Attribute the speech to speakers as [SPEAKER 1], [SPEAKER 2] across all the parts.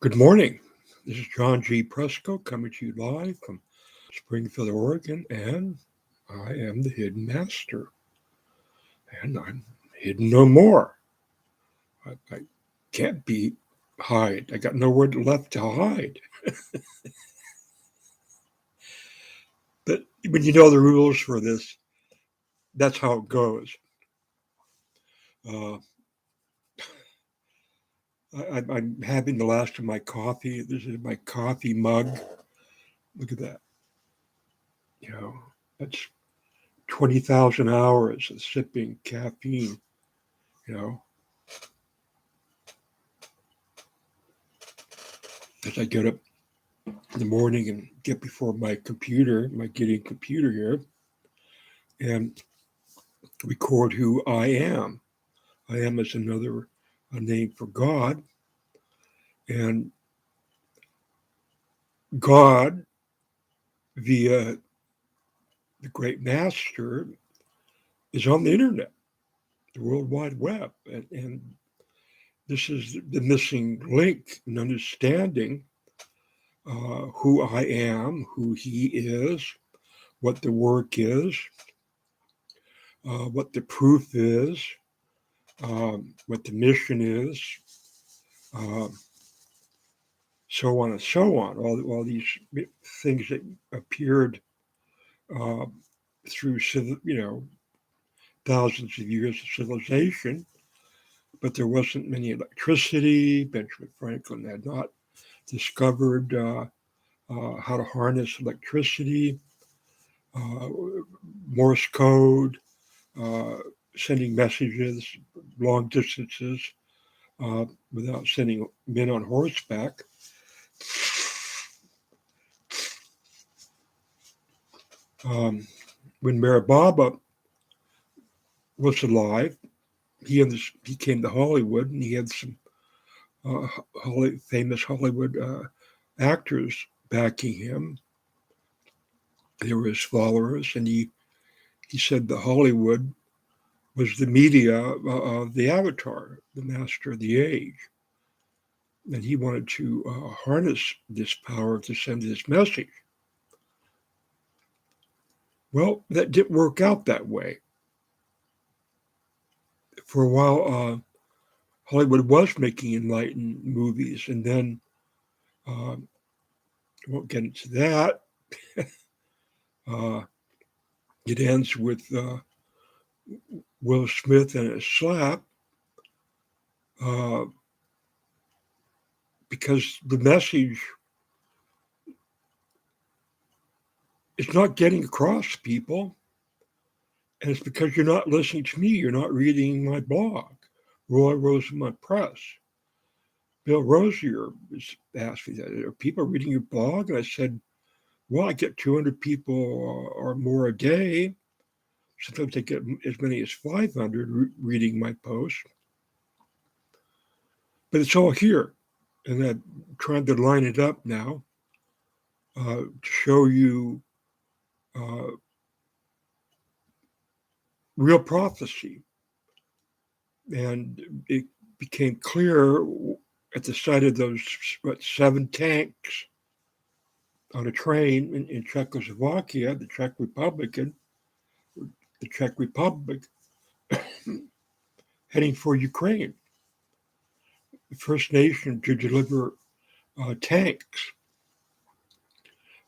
[SPEAKER 1] Good morning. This is John G. Presco coming to you live from Springfield, Oregon, and I am the Hidden Master. And I'm hidden no more. I can't be hide. I got nowhere left to hide. But when you know the rules for this, that's how it goes. Uh, I'm having the last of my coffee. This is my coffee mug. Look at that. You know, that's 20,000 hours of sipping caffeine. You know, as I get up in the morning and get before my computer, my getting computer here, and record who I am. I am is another a name for God, and God via the Great Master is on the internet, the World Wide Web, and this is the missing link in understanding who I am, who He is, what the work is, what the proof is, what the mission is, um, so on and so on. All these things that appeared uh, through, thousands of years of civilization, but there wasn't many electricity. Benjamin Franklin had not discovered how to harness electricity, uh, Morse code, uh, sending messages long distances uh, without sending men on horseback. Um, when Maribaba was alive, he came to Hollywood, and he had some famous Hollywood actors backing him. They were his followers, and he said that Hollywood was the media of the Avatar, the master of the age, and he wanted to harness this power to send this message. Well, that didn't work out that way. For a while, Hollywood was making enlightened movies, and then I won't get into that. uh, it ends with Will Smith and a slap uh, because the message is not getting across to people, and it's because you're not listening to me. You're not reading my blog, Roy Rosemont Press. Bill Rosier asked me that. Are people reading your blog? And I said, well, I get 200 people or more a day. Sometimes I get as many as 500 reading my post. But it's all here. And I'm trying to line it up now to show you uh, real prophecy. And it became clear at the sight of those 7 tanks on a train in Czechoslovakia, the Czech Republic, heading for Ukraine, the first nation to deliver tanks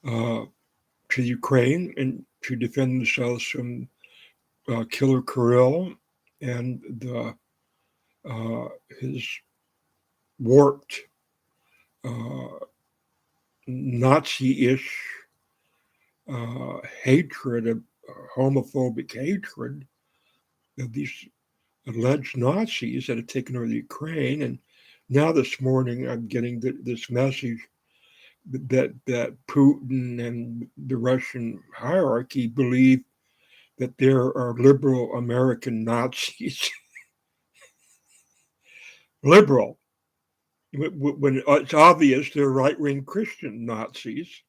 [SPEAKER 1] uh, to Ukraine and to defend themselves from Killer Kirill and his warped uh, Nazi-ish hatred, of homophobic hatred of these alleged Nazis that had taken over the Ukraine. And now this morning, I'm getting this message that Putin and the Russian hierarchy believe that there are liberal American Nazis. Liberal, when it's obvious they're right-wing Christian Nazis,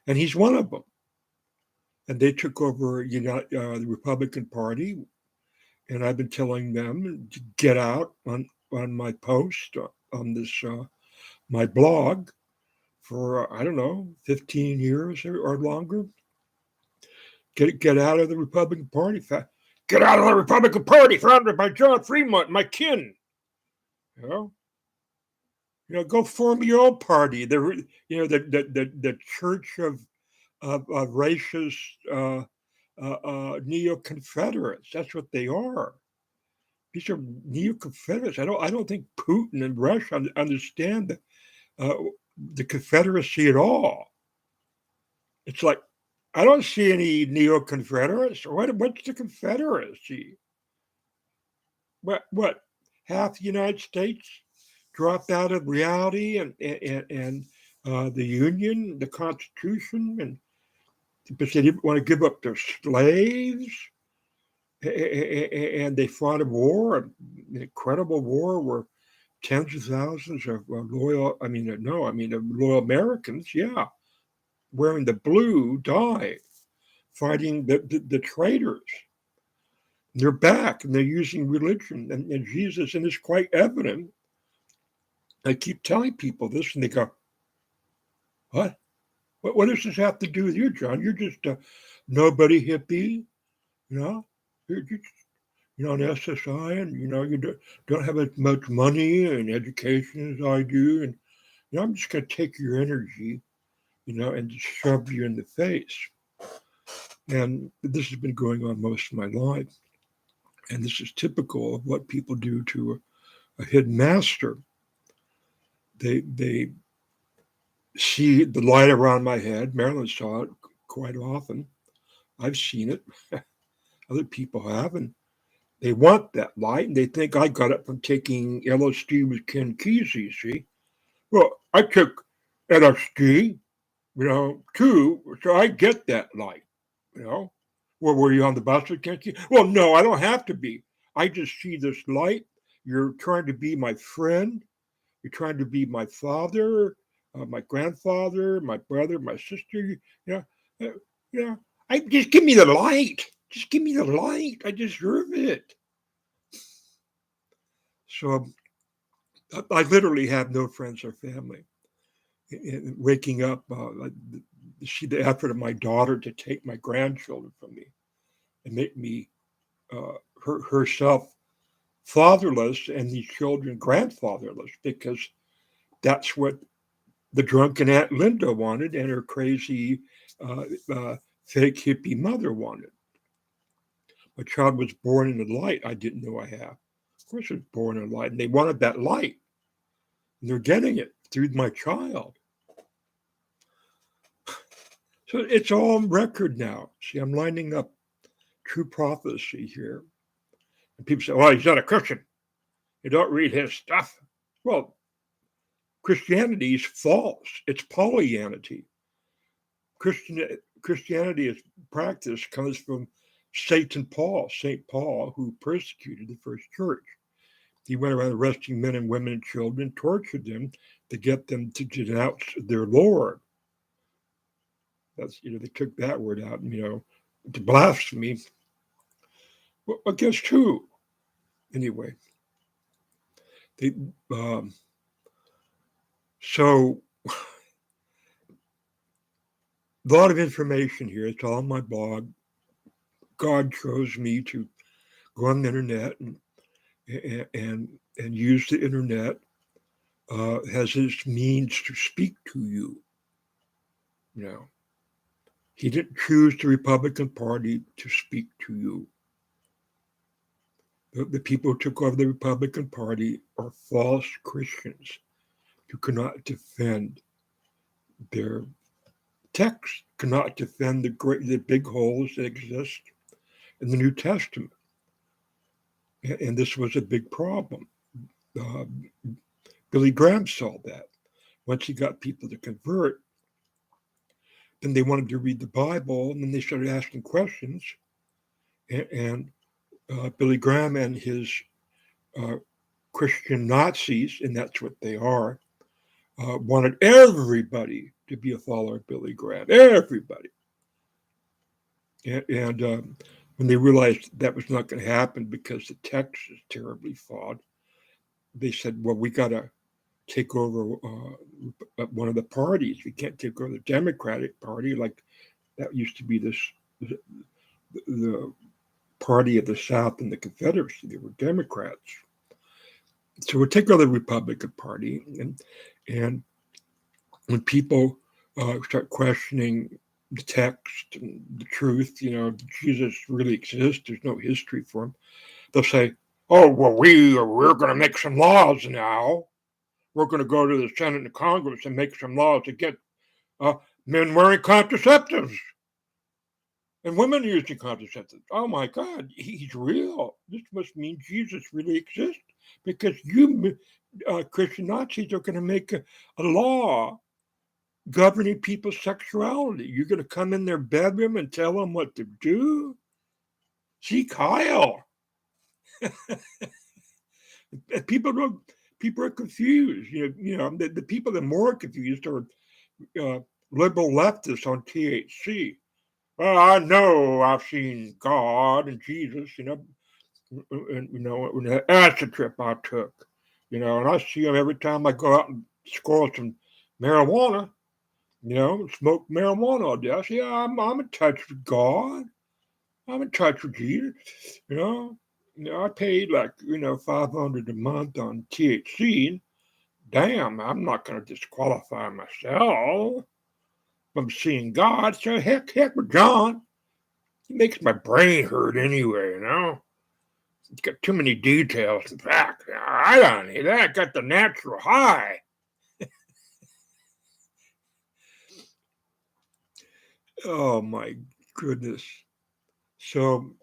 [SPEAKER 1] and he's one of them. And they took over the Republican Party, and I've been telling them to get out on my post on this my blog for, I don't know, 15 years or longer. Get out of the Republican Party. Get out of the Republican Party, founded by John Fremont, my kin. You know, go form your own party. The Church of racist neo-Confederates. That's what they are. These are neo-Confederates. I don't think Putin and Russia understand the Confederacy at all. It's like, I don't see any neo-Confederates. What's the Confederacy? What? Half the United States dropped out of reality and the Union, the Constitution, and because they didn't want to give up their slaves, and they fought a war, an incredible war, where tens of thousands of loyal Americans, yeah, wearing the blue, died fighting the traitors. They're back and they're using religion and Jesus, and it's quite evident. I keep telling people this, and they go, "What? What does this have to do with you, John? You're just a nobody hippie, you know? You're just, on SSI, and you don't have as much money and education as I do, and I'm just going to take your energy, and just shove you in the face." And this has been going on most of my life, and this is typical of what people do to a hidden master. They see the light around my head. Marilyn saw it quite often. I've seen it. Other people have, and they want that light, and they think I got it from taking LSD with Ken Kesey, see? Well, I took LSD, too, so I get that light, Well, were you on the bus with Ken Kesey? Well, no, I don't have to be. I just see this light. You're trying to be my friend. You're trying to be my father, my grandfather, my brother, my sister. I just give me the light. Just give me the light. I deserve it. So I literally have no friends or family. And waking up, see the effort of my daughter to take my grandchildren from me and make me herself fatherless and these children grandfatherless, because that's what the drunken Aunt Linda wanted and her crazy fake hippie mother wanted. My child was born in the light I didn't know I have. Of course, I was born in light, and they wanted that light. And they're getting it through my child. So it's all on record now. See, I'm lining up true prophecy here. And people say, well, he's not a Christian. You don't read his stuff. Well, Christianity is false. It's Pollyanity. Christianity as practice comes from St. Paul, who persecuted the first church. He went around arresting men and women and children, tortured them to get them to denounce their Lord. That's, they took that word out, to blasphemy. Well, against who? Anyway, so a lot of information here. It's all on my blog. God chose me to go on the internet and use the internet as his means to speak to you. He didn't choose the Republican Party to speak to you. The people who took over the Republican Party are false Christians who cannot defend their text, cannot defend the big holes that exist in the New Testament. And this was a big problem. Billy Graham saw that. Once he got people to convert, then they wanted to read the Bible, and then they started asking questions. And Billy Graham and his Christian Nazis, and that's what they are, wanted everybody to be a follower of Billy Graham. Everybody. And when they realized that was not going to happen because the text is terribly flawed, they said, well, we got to take over one of the parties. We can't take over the Democratic Party, like that used to be the party of the South and the Confederacy. They were Democrats. So we'll take over the Republican Party, and when people start questioning the text and the truth, did Jesus really exist? There's no history for him. They'll say, "Oh, well, we're going to make some laws now. We're going to go to the Senate and Congress and make some laws to get men wearing contraceptives and women using contraceptives." Oh my God, he's real. This must mean Jesus really exists, because you Christian Nazis are going to make a law governing people's sexuality. You're going to come in their bedroom and tell them what to do? See, Kyle. People are confused. The people that are more confused are liberal leftists on THC. Well, I know I've seen God and Jesus, and the acid trip I took, and I see them every time I go out and score some marijuana, smoke marijuana all day. I say, yeah, I'm in touch with God. I'm in touch with Jesus, I paid like, $500 a month on THC. Damn, I'm not going to disqualify myself from seeing God. So heck with John. He makes my brain hurt anyway, It's got too many details. In fact, I don't need that. I got the natural high. Oh my goodness. So,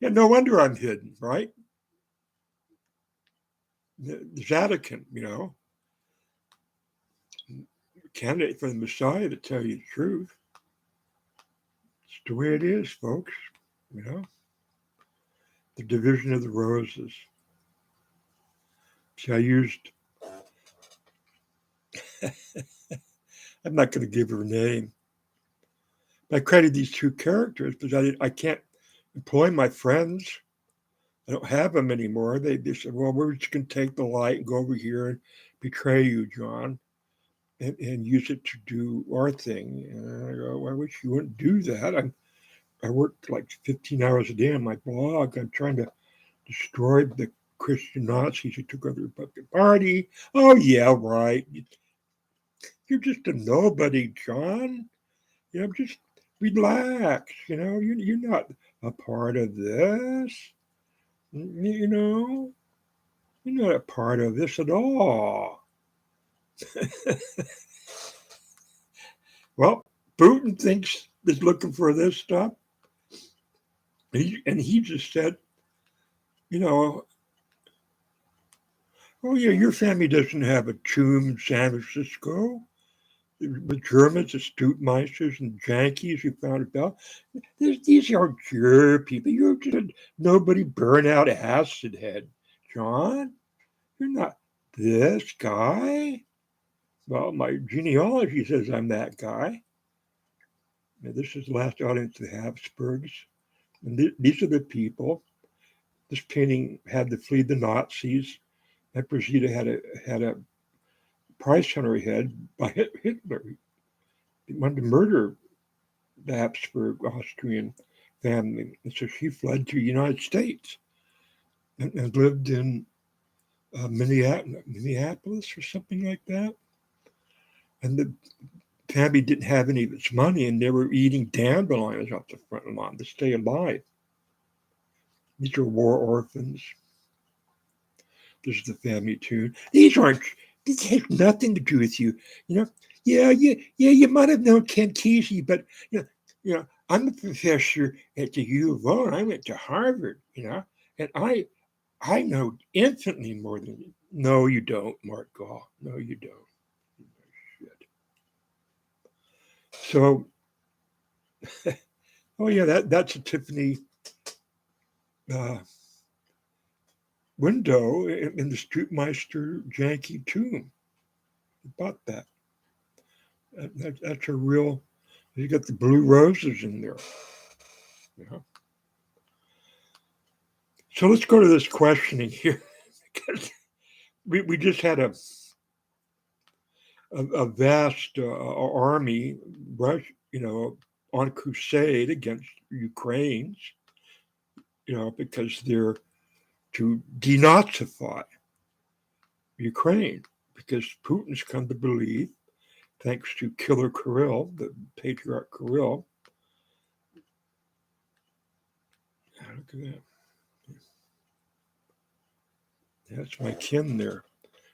[SPEAKER 1] yeah, no wonder I'm hidden, right? The Vatican, candidate for the Messiah, to tell you the truth. It's the way it is, folks. The division of the roses. See, I used. I'm not going to give her a name. But I created these two characters because I can't employ my friends. I don't have them anymore. They said, well, we're just going to take the light and go over here and betray you, John, and use it to do our thing. And I go, well, I wish you wouldn't do that. I work like 15 hours a day on my blog. I'm trying to destroy the Christian Nazis who took over the Republican Party. Oh, yeah, right. You're just a nobody, John. Just relax. You're not a part of this. You're not a part of this at all. Well, Putin is looking for this stuff. He just said, oh yeah, your family doesn't have a tomb in San Francisco. The Germans, the Stuttmeisters and Yankees who found it out. These aren't your people. You're just a nobody burnout acid head, John. You're not this guy. Well, my genealogy says I'm that guy. Now, this is the last audience of the Habsburgs. And these are the people. This painting had to flee the Nazis. Emperor Zita had a price on her head by Hitler. He wanted to murder the Habsburg Austrian family. And so she fled to the United States and lived in Minneapolis or something like that. And the family didn't have any of its money, and they were eating dandelions off the front lawn to stay alive. These are war orphans. This is the family tune. These has nothing to do with you. Yeah, you might have known Ken Kesey, but I'm a professor at the U of O, and I went to Harvard, and I know infinitely more than you. No, you don't, Mark Gall. No, you don't. Shit. So, oh yeah, that's a Tiffany window in the Stuttmeister Janky tomb. I bought that. That's a real. You got the blue roses in there. So let's go to this questioning here. we just had a vast army rush, on crusade against Ukrainians, because they're to denazify Ukraine, because Putin's come to believe, thanks to Killer Kirill, the patriarch Kirill. Look at that. That's my kin there,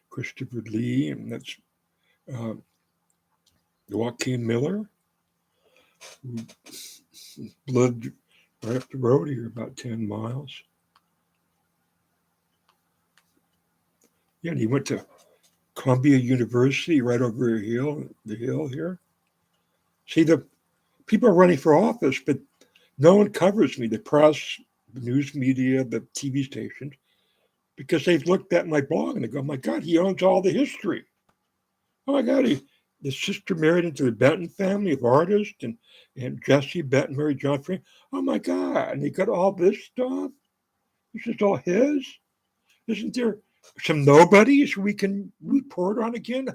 [SPEAKER 1] Christopher Lee, and that's Joaquin Miller, who lived right up the road here, about 10 miles. Yeah, and he went to Columbia University right over the hill here. See, the people are running for office, but no one covers me, the press, the news media, the TV stations, because they've looked at my blog and they go, oh my God, he owns all the history. Oh my God, his sister married into the Benton family of artists, and Jesse Benton married John Frank. Oh my God, and he got all this stuff. This is all his. Isn't there some nobodies we can report on again?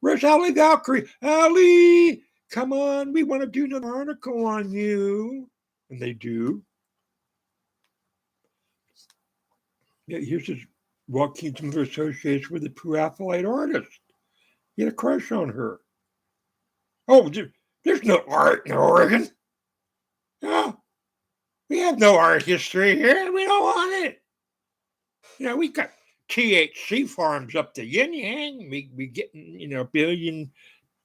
[SPEAKER 1] Where's Ali Valkyrie? Ali, come on, we want to do another article on you. And they do. Yeah, here's his Joaquin Miller association with a pre-Raphaelite artist. He had a crush on her. Oh, there's no art in Oregon. No, we have no art history here. We don't want it. We got THC farms up the yin yang. We getting $1 billion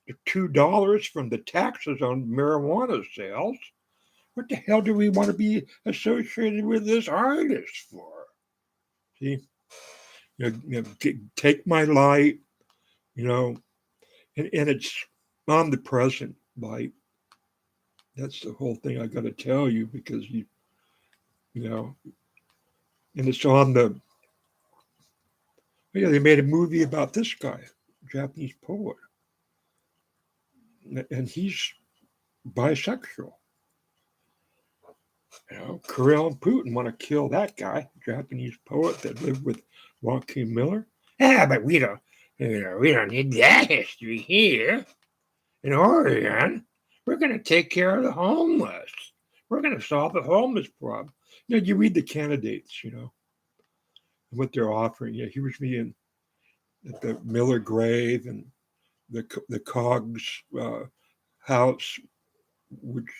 [SPEAKER 1] to $2 from the taxes on marijuana sales. What the hell do we want to be associated with this artist for? See, take my light, and it's omnipresent light. That's the whole thing I got to tell you, because and it's on the. Yeah, they made a movie about this guy, Japanese poet, and he's bisexual. Kirill and Putin want to kill that guy, Japanese poet that lived with Joaquin Miller. Yeah, but we don't need that history here in Oregon. We're going to take care of the homeless. We're going to solve the homeless problem. You read the candidates, and what they're offering. Yeah, he was me at the Miller grave and the Coggs house, which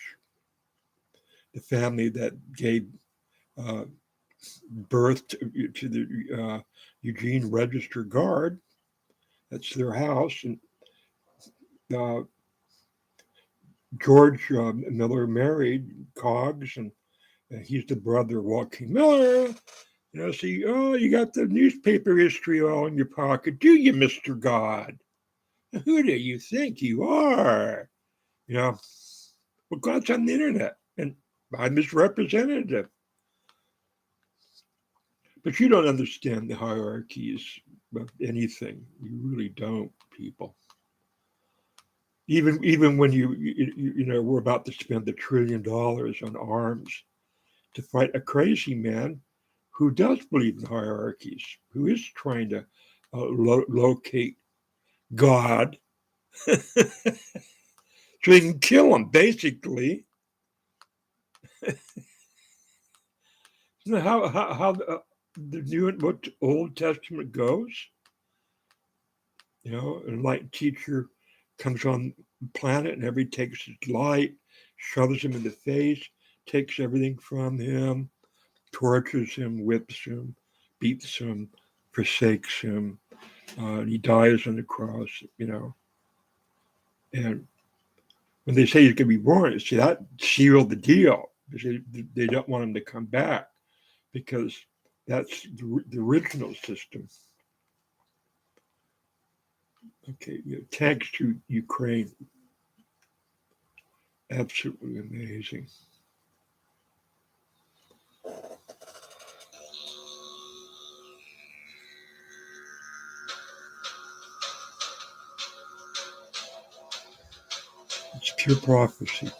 [SPEAKER 1] the family that gave birth to the Eugene Register Guard. That's their house. And George Miller married Coggs, and he's the brother of Joaquin Miller. You got the newspaper history all in your pocket, do you, Mr. God? Who do you think you are? Well, God's on the internet, and I'm his representative. But you don't understand the hierarchies of anything. You really don't, people. Even when we're about to spend $1 trillion on arms to fight a crazy man who does believe in hierarchies, who is trying to locate God so he can kill him, basically. How the New and Old Testament goes? An enlightened teacher comes on the planet and everybody takes his light, shoves him in the face, takes everything from him, tortures him, whips him, beats him, forsakes him. He dies on the cross, And when they say he's going to be born, see, that sealed the deal. They don't want him to come back, because that's the original system. Okay, tanks to Ukraine. Absolutely amazing. It's pure prophecy.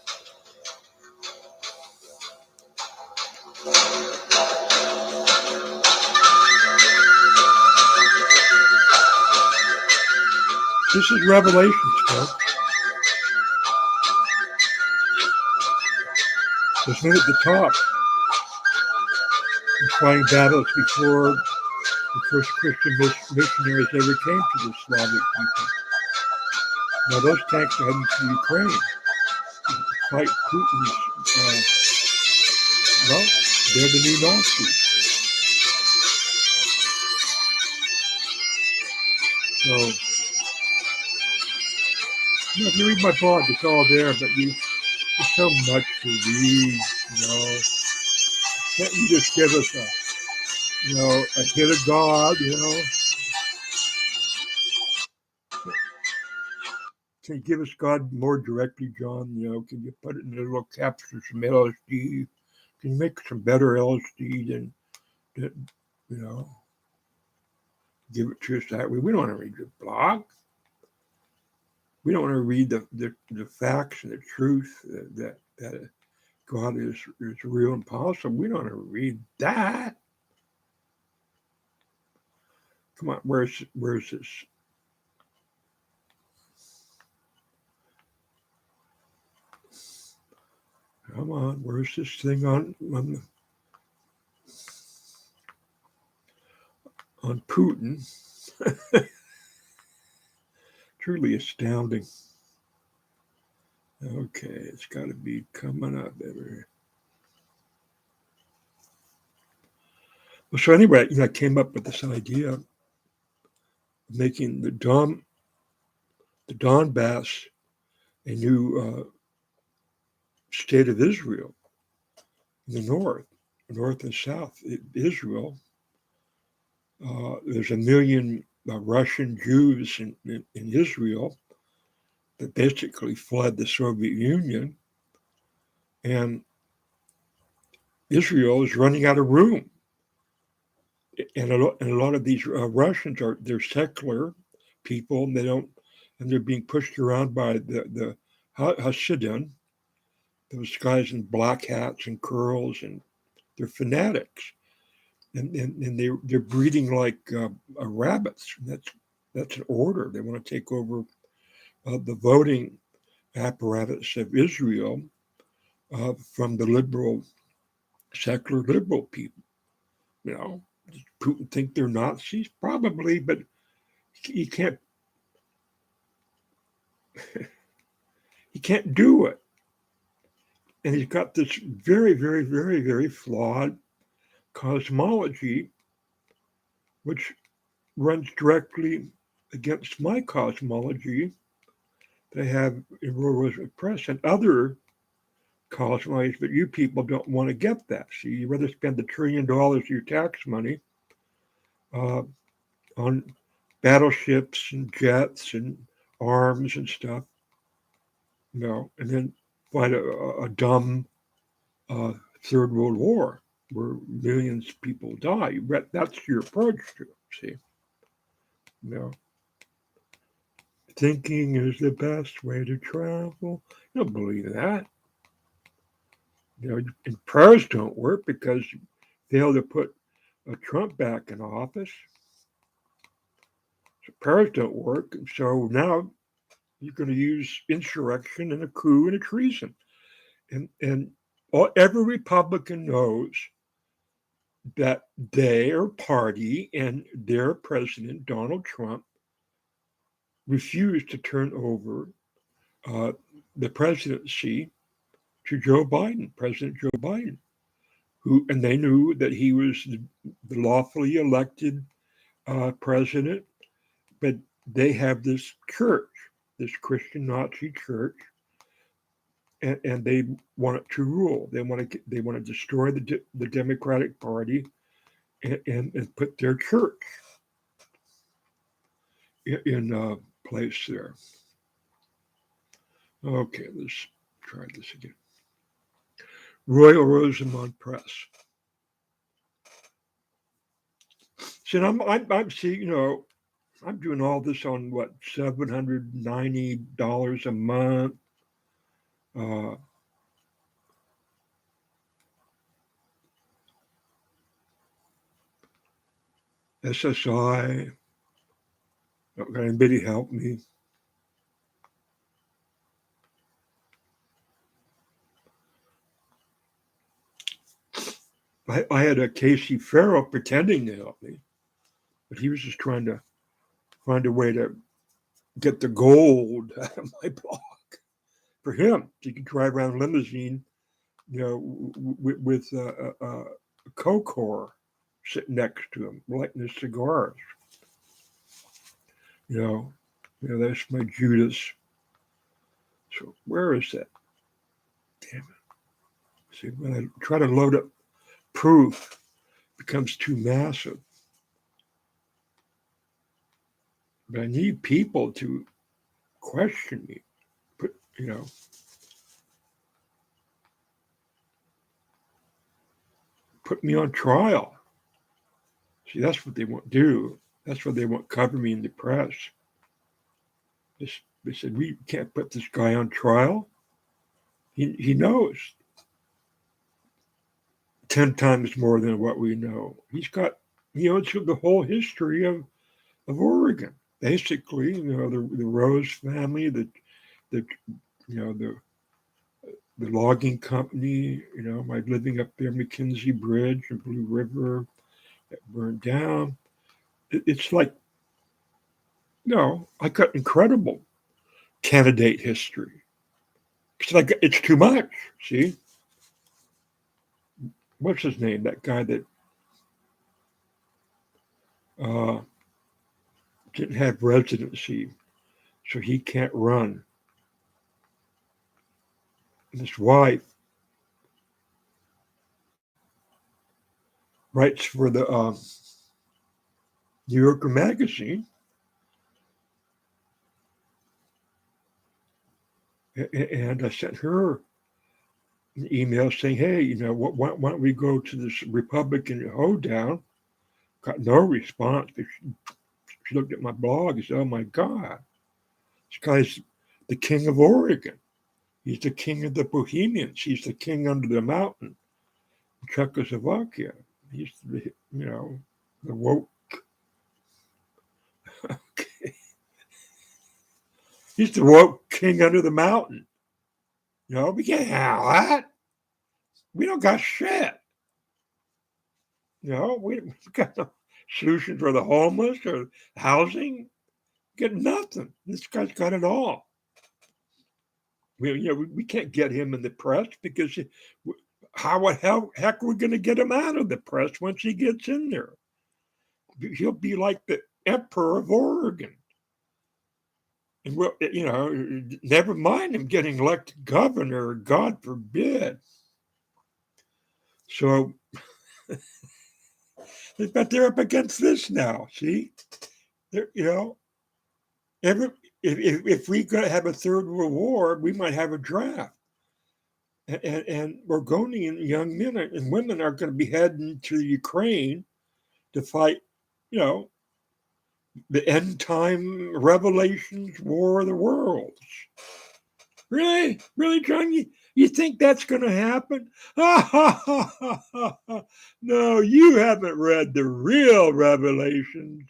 [SPEAKER 1] This is Revelations, folks. There's one at the top. Fighting battles before the first Christian missionaries ever came to the Slavic people. Now those tanks are heading to Ukraine to fight Putin's. Well, they're the new Nazis. So, if you read my blog, it's all there, but there's so much to read, Can't you just give us a hit of God, Can you give us God more directly, John? Can you put it in a little capsule, some LSD? Can you make some better LSD than give it to us that way? We don't want to read your blog. We don't want to read the facts and the truth that God is real and possible. We don't want to read that. Come on, where's this? Come on, where's this thing on Putin? Truly astounding. Okay, it's got to be coming up there. Well, so anyway, I came up with this idea of making the Donbass a new state of Israel in the north and south. Israel. There's 1 million Russian Jews in Israel that basically fled the Soviet Union, and Israel is running out of room. And a lot of these Russians they're secular people, and they're being pushed around by the Hasidim, those guys in black hats and curls, and they're fanatics, and they're breeding like rabbits. That's an order. They want to take over the voting apparatus of Israel from the secular liberal people. Does Putin think they're Nazis? Probably, but he can't. He can't do it, and he's got this very, very, very, very flawed cosmology, which runs directly against my cosmology that I have in World War Press and other cosmologies, but you people don't want to get that. So you'd rather spend $1 trillion of your tax money on battleships and jets and arms and stuff, and then fight a dumb Third World War where millions of people die. That's your approach to it, see? Thinking is the best way to travel. You don't believe that. And prayers don't work because you fail to put Trump back in office. So prayers don't work. And so now you're going to use insurrection and a coup and a treason. And every Republican knows that their party and their president, Donald Trump, refused to turn over the presidency to President Joe Biden, and they knew that he was the lawfully elected president, but they have this church, this Christian Nazi church, and they want it to rule. They want to destroy the Democratic Party and put their church in place there. Okay, let's try this again. Royal Rosemont Press. So I'm seeing, I'm doing all this on what, $790 a month. SSI. Not got anybody help me. I had a Casey Farrell pretending to help me, but he was just trying to find a way to get the gold out of my blog for him. So he could drive around limousine, with a coke whore sitting next to him, lighting his cigars. You know, that's my Judas. So where is that? Damn it. See, when I try to load up proof, it becomes too massive. But I need people to question me. Put, put me on trial. See, that's what they want to do. That's what they want to cover me in the press. They said, we can't put this guy on trial. He knows 10 times more than what we know. He owns the whole history of Oregon. Basically, the Rose family, the logging company, my living up there, McKinsey Bridge and Blue River that burned down. It's like, I got incredible candidate history. It's like, it's too much, see? What's his name? That guy that didn't have residency, so he can't run. And his wife writes for the New Yorker magazine. And I sent her an email saying, hey, why don't we go to this Republican hoedown? Got no response. But she looked at my blog and said, oh my God, this guy's the king of Oregon. He's the king of the Bohemians. He's the king under the mountain in Czechoslovakia. He's the woke. He's the woke king under the mountain. We can't have that. We don't got shit. We got no solution for the homeless or housing. Get nothing. This guy's got it all. We can't get him in the press because how the heck are we going to get him out of the press once he gets in there? He'll be like the emperor of Oregon. And never mind him getting elected governor, God forbid. So, but they're up against this now. See, if we have a third world war, we might have a draft, and Oregonian young men and women are going to be heading to Ukraine to fight, the end time revelations, War of the Worlds. Really, John? You think that's going to happen? No, you haven't read the real revelations.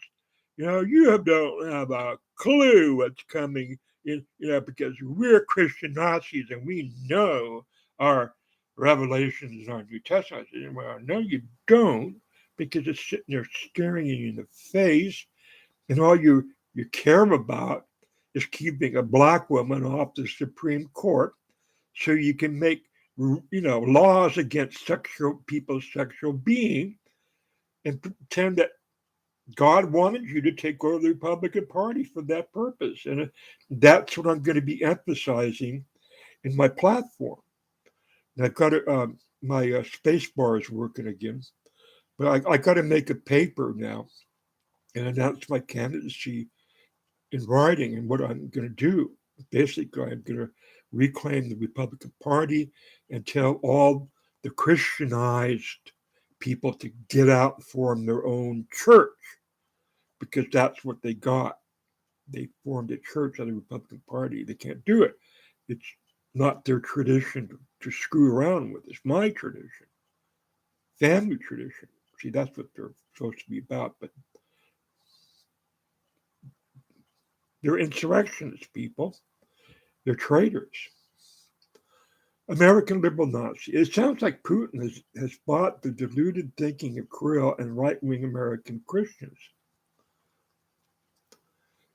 [SPEAKER 1] You don't have a clue what's coming. Because we're Christian Nazis and we know our revelations are New Testament. Well, no, you don't, because it's sitting there staring you in the face, and all you care about is keeping a black woman off the Supreme Court so you can make laws against people's sexual being and pretend that God wanted you to take over the Republican Party for that purpose. And that's what I'm going to be emphasizing in my platform. And I've got to, my space bar is working again, but I got to make a paper now and announce my candidacy in writing and what I'm going to do. Basically, I'm going to reclaim the Republican Party and tell all the Christianized people to get out and form their own church, because that's what they got. They formed a church of the Republican Party. They can't do it. It's not their tradition to screw around with. It's my tradition, family tradition. See, that's what they're supposed to be about. But they're insurrectionists, people. They're traitors. American liberal Nazi. It sounds like Putin has bought the deluded thinking of Kirill and right-wing American Christians.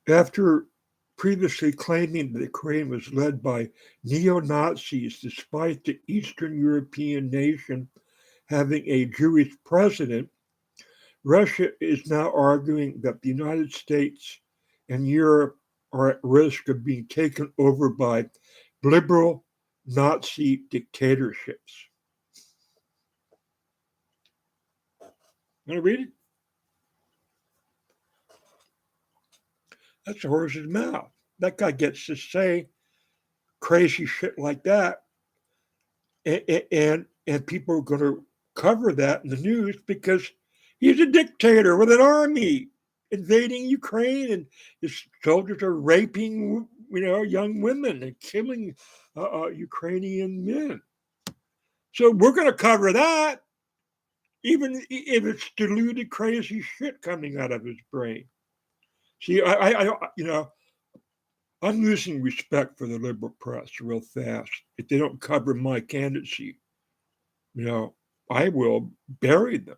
[SPEAKER 1] After previously claiming that Ukraine was led by neo-Nazis despite the Eastern European nation having a Jewish president, Russia is now arguing that the United States and Europe are at risk of being taken over by liberal Nazi dictatorships. Want to read it? That's the horse's mouth. That guy gets to say crazy shit like that, and people are going to cover that in the news because he's a dictator with an army invading Ukraine, and his soldiers are raping, young women and killing Ukrainian men. So we're going to cover that, even if it's deluded, crazy shit coming out of his brain. See, I'm losing respect for the liberal press real fast. If they don't cover my candidacy, I will bury them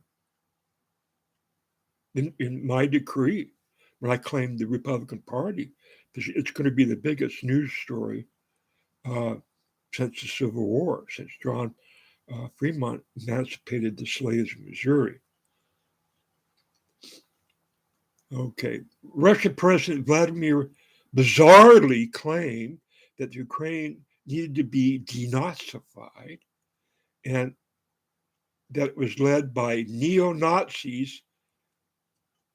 [SPEAKER 1] in my decree when I claim the Republican Party. It's going to be the biggest news story since the Civil War, since John Fremont emancipated the slaves of Missouri. Okay. Russian President Vladimir bizarrely claimed that Ukraine needed to be denazified and that it was led by neo-Nazis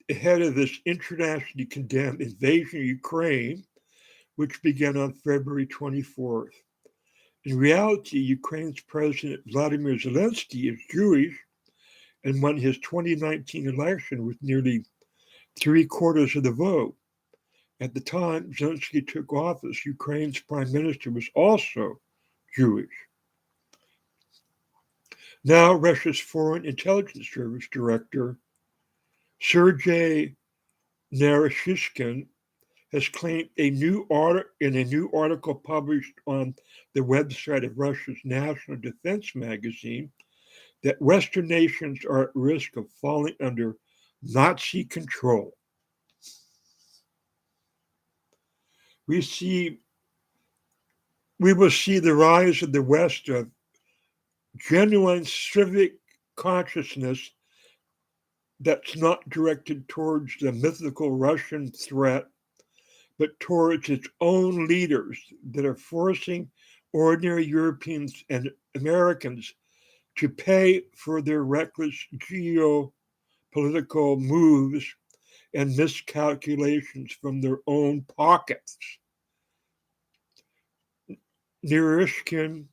[SPEAKER 1] ahead of this internationally condemned invasion of Ukraine, which began on February 24th. In reality, Ukraine's President Vladimir Zelensky is Jewish and won his 2019 election with nearly 3/4 of the vote. At the time Zelensky took office, Ukraine's prime minister was also Jewish. Now, Russia's Foreign Intelligence Service director, Sergei Naryshkin, has claimed in a new article published on the website of Russia's National Defense Magazine that Western nations are at risk of falling under Nazi control. We will see the rise of the West of genuine civic consciousness that's not directed towards the mythical Russian threat, but towards its own leaders that are forcing ordinary Europeans and Americans to pay for their reckless geopolitical moves and miscalculations from their own pockets. Naryshkin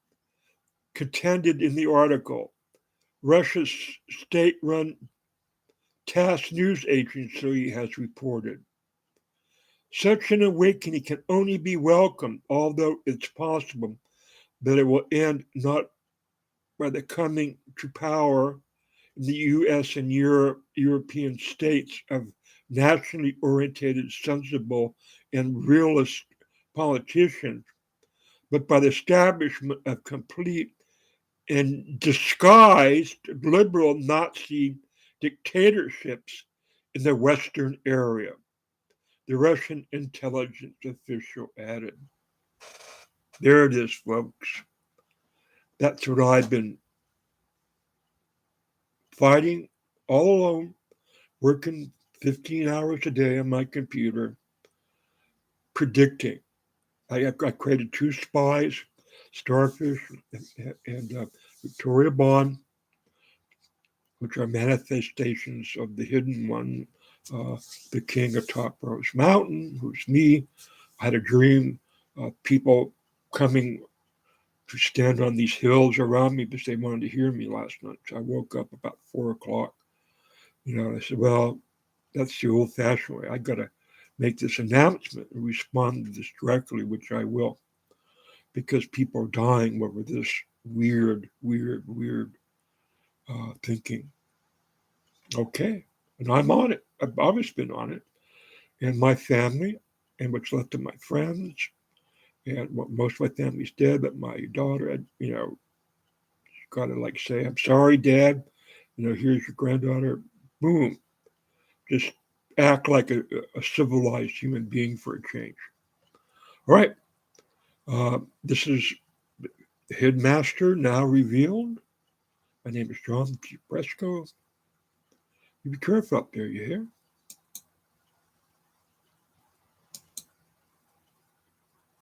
[SPEAKER 1] contended in the article, Russia's state-run TASS news agency has reported. Such an awakening can only be welcomed, although it's possible that it will end not by the coming to power in the US and European states of nationally oriented, sensible, and realist politicians, but by the establishment of complete and disguised liberal Nazi dictatorships in the Western area, the Russian intelligence official added. There it is, folks. That's what I've been fighting all alone, working 15 hours a day on my computer, predicting. I created 2 spies, Starfish and Victoria Bond, which are manifestations of the hidden one, the king of Top Rose Mountain, who's me. I had a dream of people coming to stand on these hills around me because they wanted to hear me last night. So I woke up about 4 o'clock. I said, well, that's the old-fashioned way. I got to make this announcement and respond to this directly, which I will, because people are dying over this weird thinking. Okay, and I'm on it. I've always been on it. And my family and what's left of my friends And most of my family's dead, but my daughter, got to like say, I'm sorry, Dad. Here's your granddaughter. Boom. Just act like a civilized human being for a change. All right. This is Hidden Master Now Revealed. My name is John G. Bresco. You be careful up there, you hear?